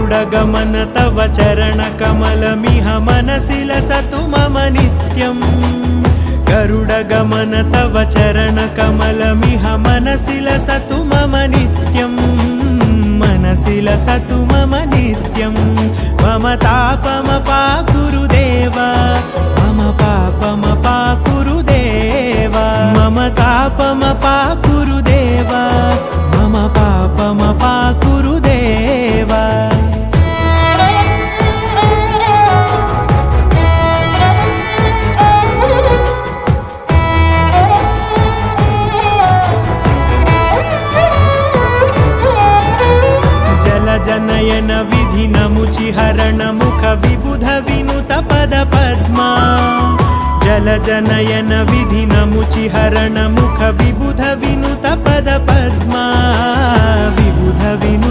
गरुडगमन तव चरणकमलमिह मनसि लसतु मम नित्यम् गरुडगमन तव चरणकमलमिह मनसि लसतु मम नित्यम् मनसि लसतु मम नित्यम् मम तापमपाकुरु देव मम पापमपाकुरु देव मम तापमपाकुरु देव मम पापमपाकुरु देव जनयन विधिनमुचिहरण मुख विबुध विनुत पद पद्मा जल जनयन विधिनमुचिहरण मुख विबुध विनुत पद पद्मा विबुध विनुत